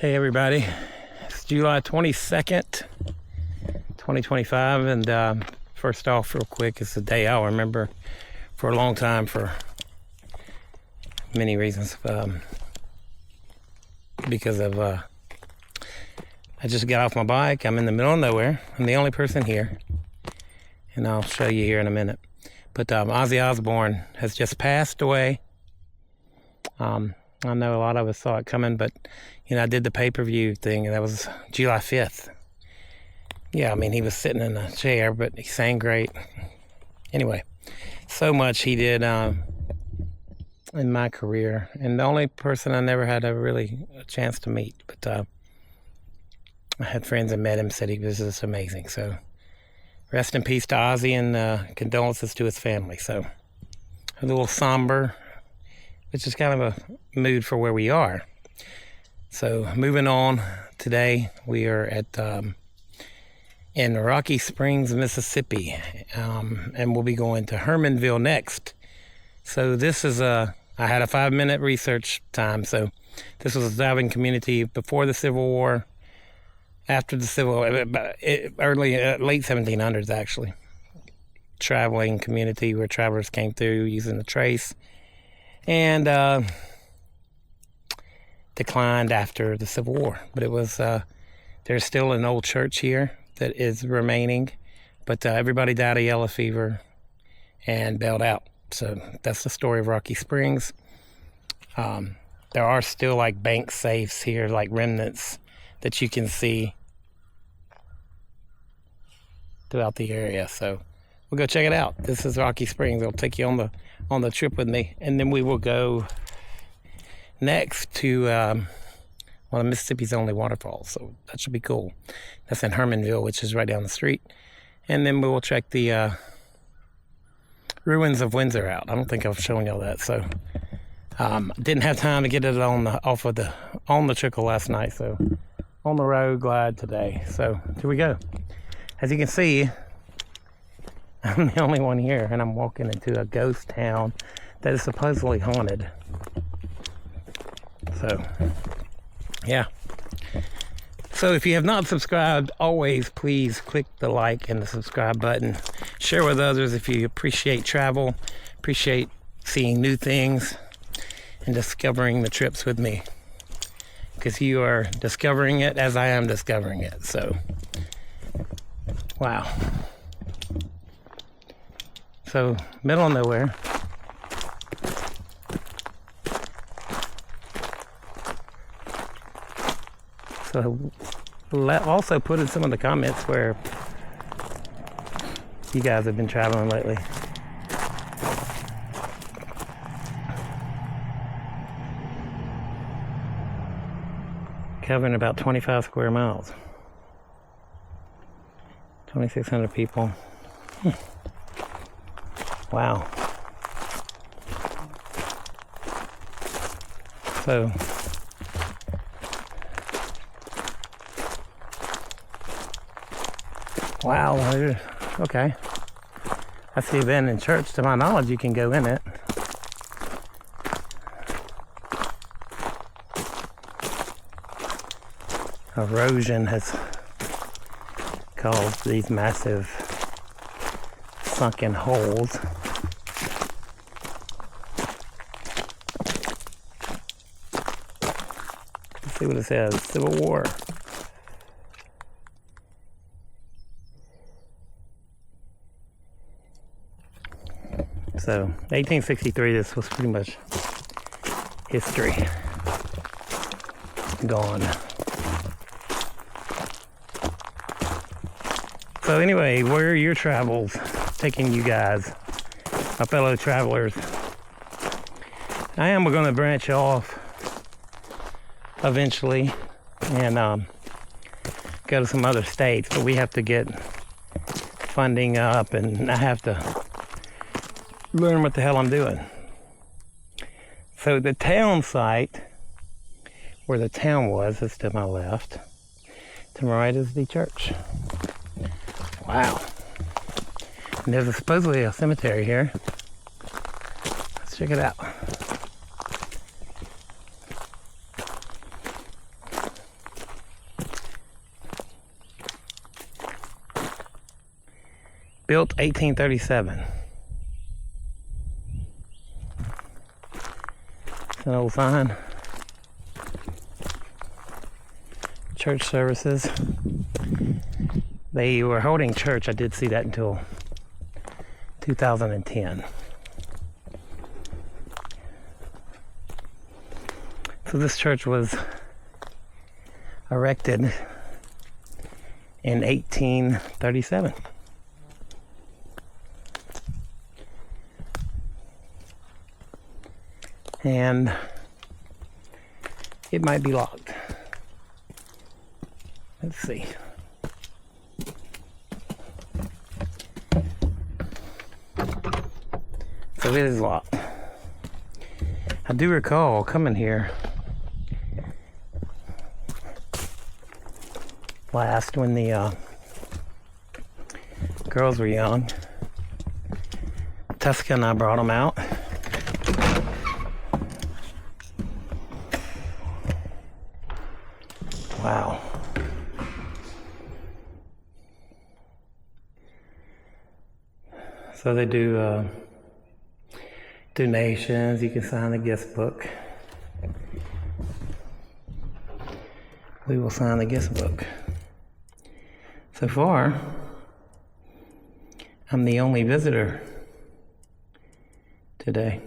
Hey everybody, it's July 22nd, 2025, and first off, real quick, it's a day I'll remember for a long time for many reasons. Because of, I just got off my bike, I'm in the middle of nowhere, I'm the only person here, and I'll show you here in a minute. But Ozzy Osbourne has just passed away. I know a lot of us saw it coming, but, you know, I did the pay-per-view thing, and that was July 5th. Yeah, I mean, he was sitting in a chair, but he sang great. Anyway, so much he did in my career, and the only person I never had a chance to meet. But I had friends that met him, said he was just amazing. So rest in peace to Ozzy, and condolences to his family. So a little somber, which is kind of a mood for where we are. So moving on, today we are at in Rocky Springs, Mississippi, and we'll be going to Hermanville next. So this is I had a 5-minute research time. So this was a diving community before the Civil War, after the Civil War, late 1700s actually. Traveling community where travelers came through using the trace. And declined after the Civil War. But it was, there's still an old church here that is remaining, but everybody died of yellow fever and bailed out. So that's the story of Rocky Springs. There are still like bank safes here, like remnants that you can see throughout the area. So we'll go check it out. This is Rocky Springs. I'll take you on the trip with me, and then we will go next to one of Mississippi's only waterfalls. So that should be cool. That's in Hermanville, which is right down the street. And then we will check the ruins of Windsor out. I don't think I've shown y'all that. So didn't have time to get it on the trickle last night. So on the road glide today. So here we go. As you can see, I'm the only one here, and I'm walking into a ghost town that is supposedly haunted. So, yeah. So if you have not subscribed, always please click the like and the subscribe button. Share with others if you appreciate travel, appreciate seeing new things, and discovering the trips with me. Because you are discovering it as I am discovering it. So, wow. So, middle of nowhere. So, also put in some of the comments where you guys have been traveling lately. Covering about 25 square miles. 2,600 people. Wow. So, wow, okay. That's the abandoned church. To my knowledge, you can go in it. Erosion has caused these massive sunken holes. Let's see what it says. Civil War. So, 1863, this was pretty much history. Gone. So anyway, where are your travels taking you guys, my fellow travelers? I am going to branch off eventually and go to some other states, but we have to get funding up, and I have to learn what the hell I'm doing. So the town site, where the town was, is to my left. To my right is the church. Wow. And there's supposedly a cemetery here. Let's check it out. Built 1837. It's an old sign. Church services. They were holding church. I did see that until 2010. So this church was erected in 1837. And it might be locked. Let's see. So it is locked. I do recall coming here last when the girls were young. Tuska and I brought them out. Wow. So they do donations. You can sign the guest book. We will sign the guest book. So far, I'm the only visitor today.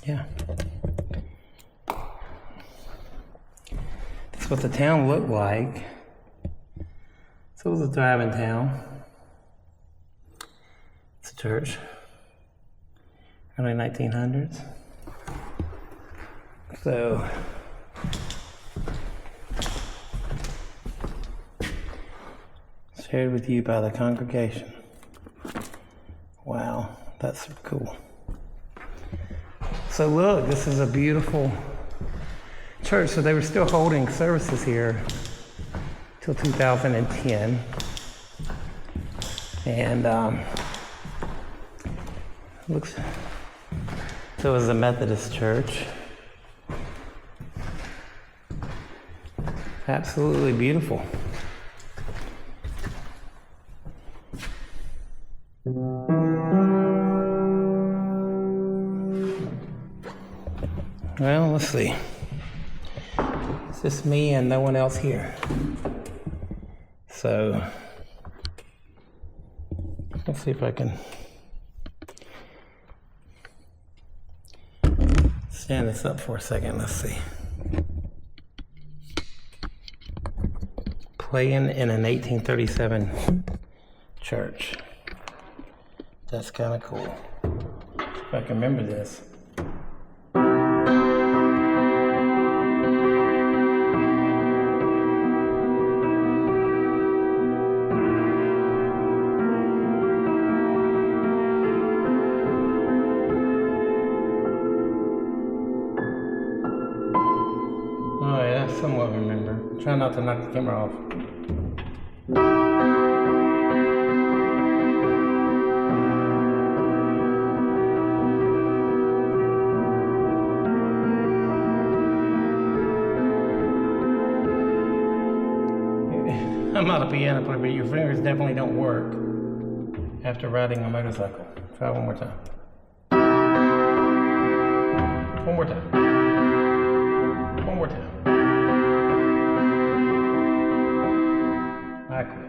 Yeah. That's what the town looked like. So it was a thriving town. It's a church. Early 1900s. So shared with you by the congregation. Wow, that's cool. So look, this is a beautiful church. So they were still holding services here till 2010. And looks, so it was a Methodist church. Absolutely beautiful. Well, let's see. It's just me and no one else here. So, let's see if I can stand this up for a second. Let's see. Playing in an 1837 church. That's kind of cool. If I can remember this. Oh yeah, I somewhat remember. Try not to knock the camera off. I'm not a piano player, but your fingers definitely don't work after riding a motorcycle. Try one more time. One more time. One more time. I quit.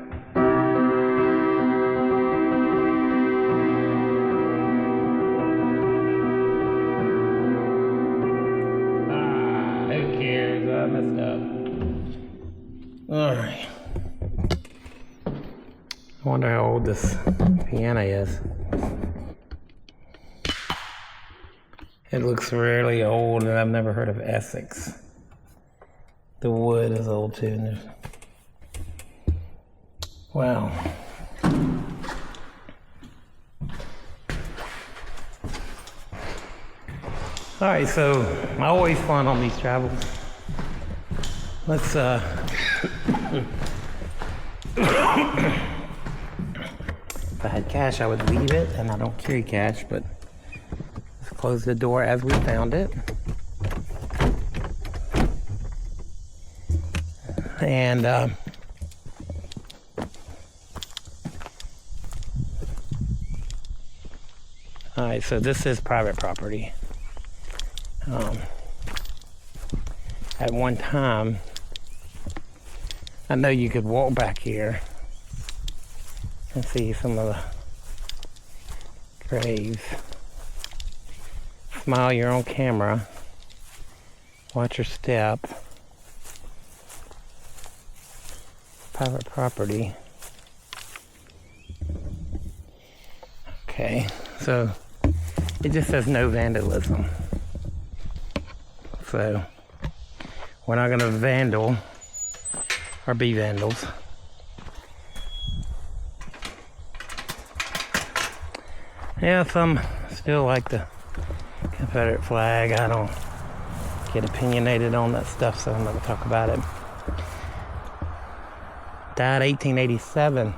Who cares? I messed up. Alright. I wonder how old this piano is. It looks really old, and I've never heard of Essex. The wood is old too. And wow. Alright, so always fun on these travels. Let's If I had cash, I would leave it, and I don't carry cash, but let's close the door as we found it. And all right, so this is private property. At one time, I know you could walk back here and see some of the graves. Smile, you're on camera. Watch your step. Private property. Okay, so it just says no vandalism. So we're not going to vandal or be vandals. Yeah, some still like the Confederate flag. I don't get opinionated on that stuff, so I'm not going to talk about it. Died 1887.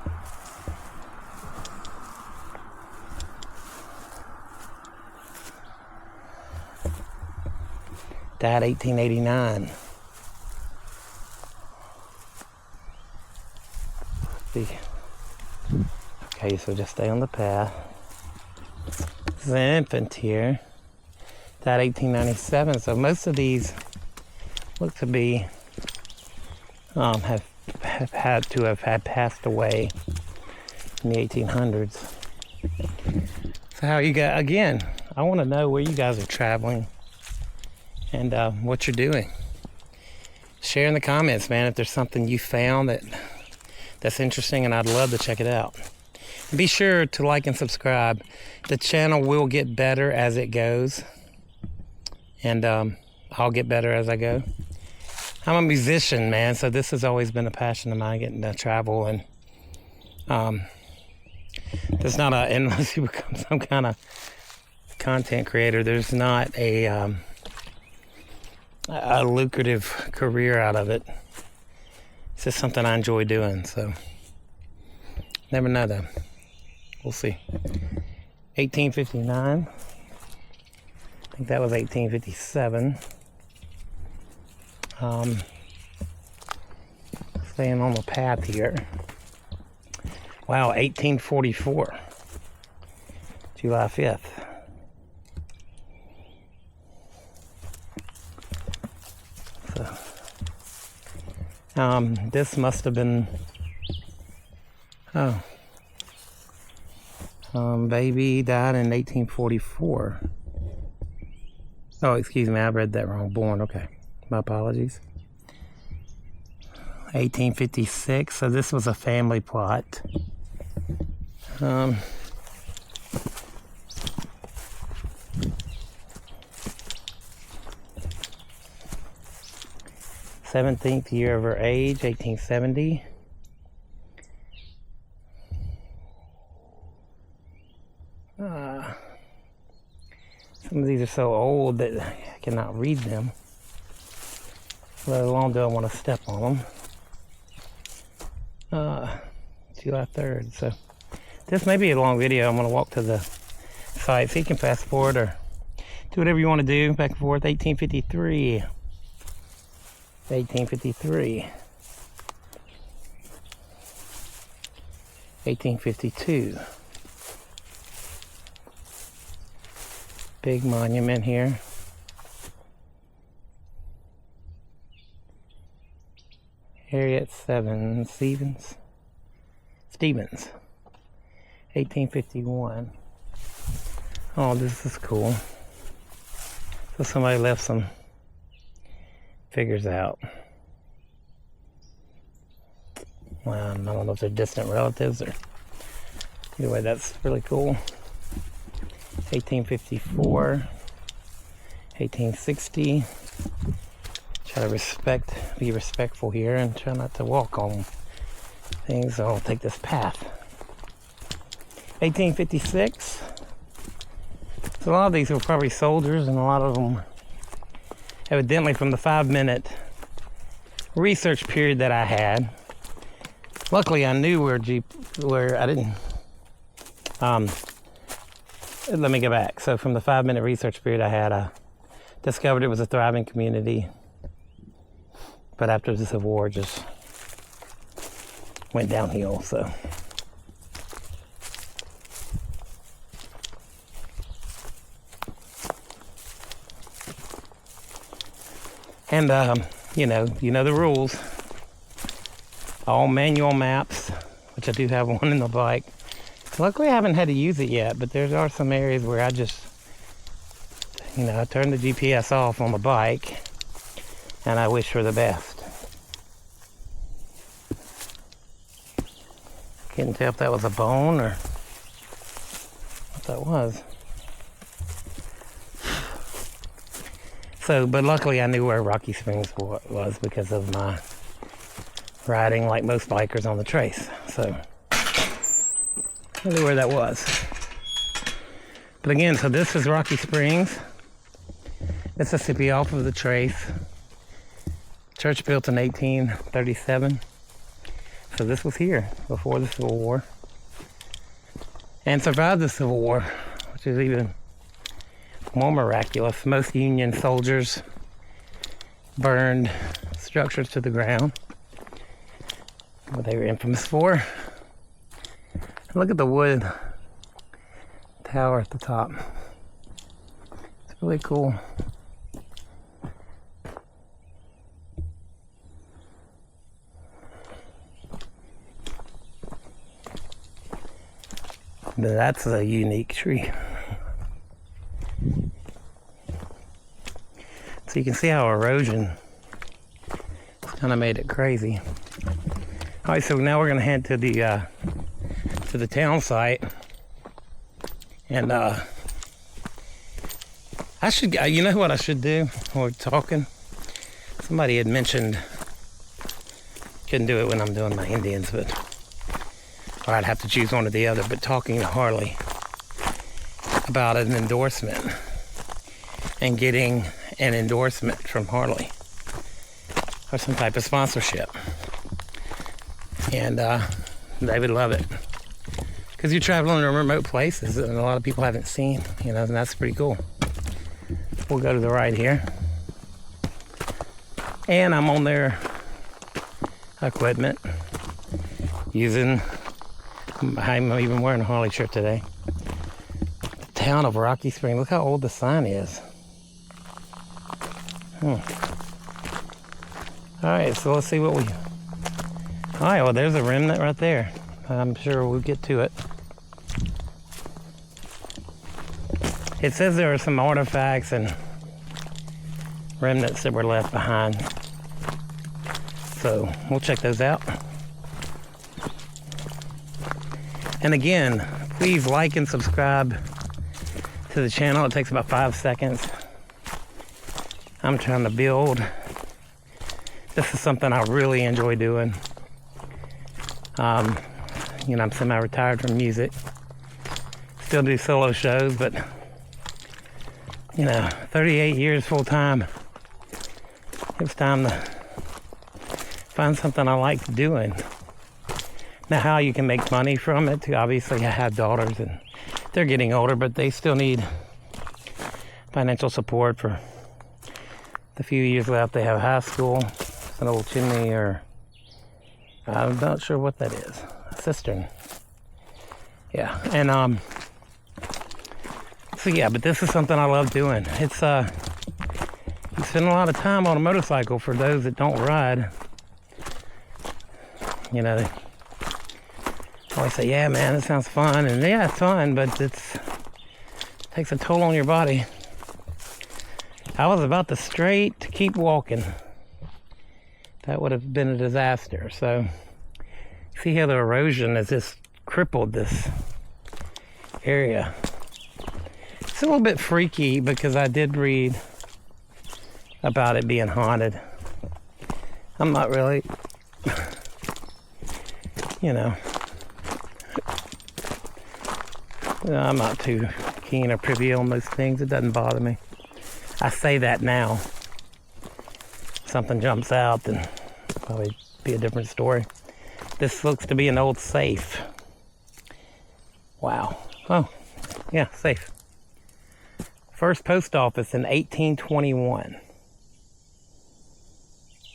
Died 1889. See. Okay, so just stay on the path. This is an infant here. Died 1897. So most of these look to be have had to have passed away in the 1800s. So how you got, again, I want to know where you guys are traveling and what you're doing. Share in the comments, man, if there's something you found that's interesting, and I'd love to check it out. And be sure to like and subscribe. The channel will get better as it goes, and I'll get better as I go. I'm a musician, man, so this has always been a passion of mine, getting to travel, and there's not unless you become some kind of content creator, there's not a lucrative career out of it. It's just something I enjoy doing, so never know though. We'll see. 1859. I think that was 1857. Staying on the path here. Wow, 1844. July 5th. This must have been, baby died in 1844. Oh, excuse me, I read that wrong. Born, okay. My apologies. 1856, so this was a family plot. 17th year of her age, 1870. Some of these are so old that I cannot read them, let alone do I want to step on them. July 3rd. So this may be a long video. I'm going to walk to the site, so you can fast forward or do whatever you want to do. Back and forth. 1853. 1853. 1852. Big monument here. Harriet Stevens. 1851. Oh, this is cool. So somebody left some figures out. Well, I don't know if they're distant relatives or... Either way, that's really cool. 1854. 1860. Try to be respectful here and try not to walk on things. So I'll take this path. 1856. So a lot of these were probably soldiers, and a lot of them, evidently from the 5-minute research period that I had. Luckily, I knew where I didn't Let me go back. So from the 5-minute research period I had, I discovered it was a thriving community. But after the Civil War, just went downhill, so. And, you know the rules. All manual maps, which I do have one in the bike. Luckily, I haven't had to use it yet, but there are some areas where I just, I turn the GPS off on the bike, and I wish for the best. Couldn't tell if that was a bone or what that was. So, but luckily I knew where Rocky Springs was because of my riding like most bikers on the trace. So, I knew where that was. But again, so this is Rocky Springs, Mississippi, off of the trace. Church built in 1837. So this was here before the Civil War. And survived the Civil War, which is even more miraculous. Most Union soldiers burned structures to the ground, what they were infamous for. And look at the wood tower at the top. It's really cool. But that's a unique tree. So you can see how erosion kind of made it crazy. All right, so now we're gonna head to the town site, and I should, you know what I should do while we're talking? Somebody had mentioned couldn't do it when I'm doing my Indians, but or I'd have to choose one or the other. But talking to Harley about an endorsement and getting an endorsement from Harley or some type of sponsorship, and they would love it because you're traveling to remote places and a lot of people haven't seen, and that's pretty cool. We'll go to the right here, and I'm on their equipment using, I'm even wearing a Harley shirt today. The town of Rocky Springs. Look how old the sign is. Alright, so let's see what we... Alright, well there's a remnant right there. I'm sure we'll get to it. It says there are some artifacts and remnants that were left behind. So we'll check those out. And again, please like and subscribe to the channel. It takes about 5 seconds. I'm trying to build. This is something I really enjoy doing. I'm semi-retired from music. Still do solo shows, but 38 years full time. It's time to find something I like doing. Now, how you can make money from it, too. Obviously, I have daughters and they're getting older, but they still need financial support for the few years left. They have high school, an old chimney, or I'm not sure what that is. A cistern. Yeah, and so yeah, but this is something I love doing. It's you spend a lot of time on a motorcycle. For those that don't ride, they always say, yeah man, it sounds fun, and yeah, it's fun, but it takes a toll on your body. I was about to keep walking. That would have been a disaster. So see how the erosion has just crippled this area. It's a little bit freaky because I did read about it being haunted. I'm not really, I'm not too keen or privy on those things. It doesn't bother me. I say that now. If something jumps out, then probably be a different story. This looks to be an old safe. Wow. Oh, yeah, safe. First post office in 1821.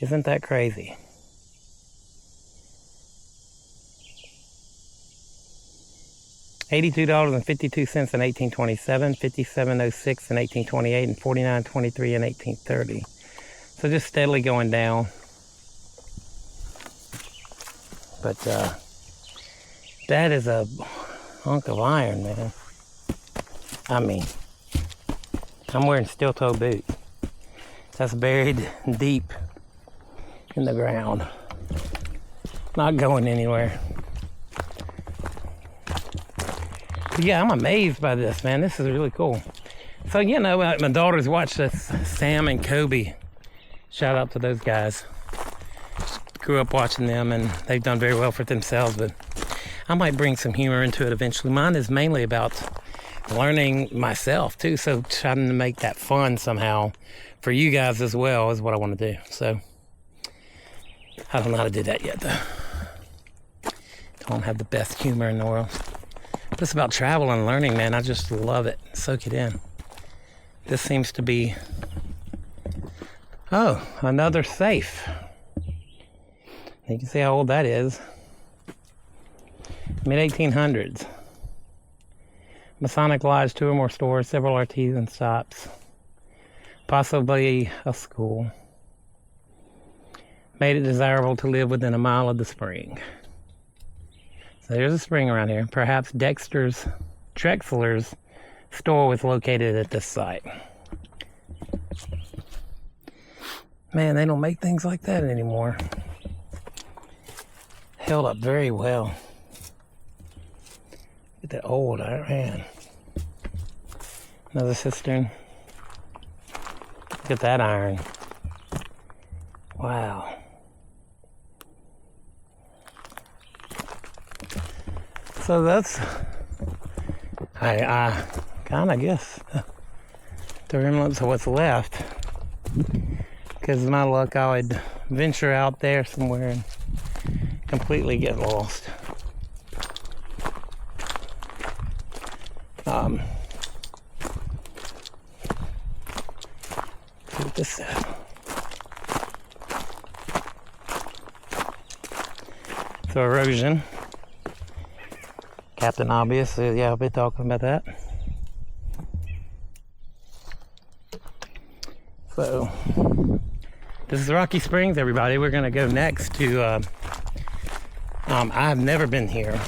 Isn't that crazy? $82.52 in 1827, $57.06 in 1828, and $49.23 in 1830. So just steadily going down. But that is a hunk of iron, man. I mean, I'm wearing steel-toe boots. That's buried deep in the ground. Not going anywhere. But yeah, I'm amazed by this, man. This is really cool. So, you know, my daughters watch this, Sam and Kobe. Shout out to those guys. Grew up watching them, and they've done very well for themselves, but I might bring some humor into it eventually. Mine is mainly about learning myself, too, so trying to make that fun somehow for you guys as well is what I want to do. So, I don't know how to do that yet, though. Don't have the best humor in the world. But it's about travel and learning, man. I just love it. Soak it in. This seems to be... Oh, another safe. You can see how old that is. Mid-1800s. Masonic Lodge, 2 or more stores, several artisan shops. Possibly a school. Made it desirable to live within a mile of the spring. So there's a spring around here. Perhaps Dexter's Drexler's store was located at this site. Man, they don't make things like that anymore. Held up very well. Look at that old iron. Another cistern. Look at that iron. Wow. So that's, I kind of guess, the remnants of what's left. Because of my luck, I would venture out there somewhere and completely get lost. Look at this. So erosion. Captain Obvious, yeah, I'll be talking about that. So, this is Rocky Springs, everybody. We're gonna go next to, I've never been here,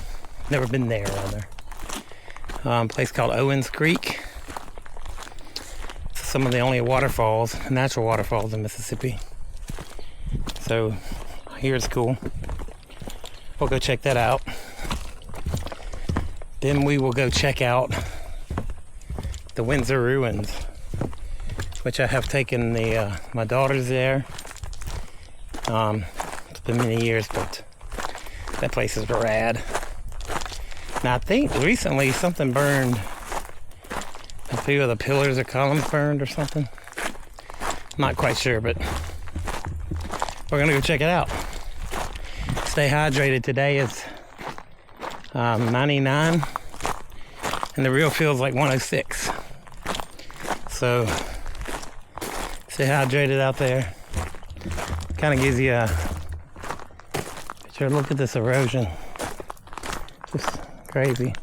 never been there, rather. Place called Owens Creek. It's some of the only waterfalls, natural waterfalls in Mississippi. So, here it's cool. We'll go check that out. Then we will go check out the Windsor Ruins, which I have taken my daughters there. It's been many years, but that place is rad. Now I think recently something burned. A few of the pillars or columns burned or something. Not quite sure, but we're gonna go check it out. Stay hydrated. Today is 99 and the real feels like 106. So stay hydrated out there. Kind of gives you a picture. Look at this erosion. Just crazy.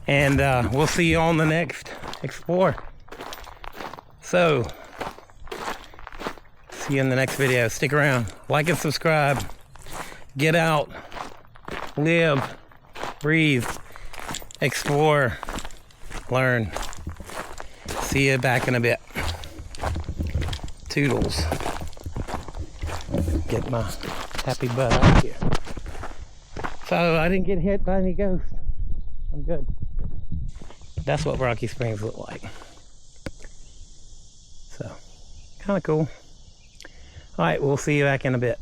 And we'll see you on the next Explore. So see you in the next video. Stick around. Like and subscribe. Get out. Live. Breathe. Explore. Learn. See you back in a bit. Toodles. Get my happy butt out here. So I didn't get hit by any ghosts. I'm good. That's what Rocky Springs look like. So, kind of cool. All right, we'll see you back in a bit.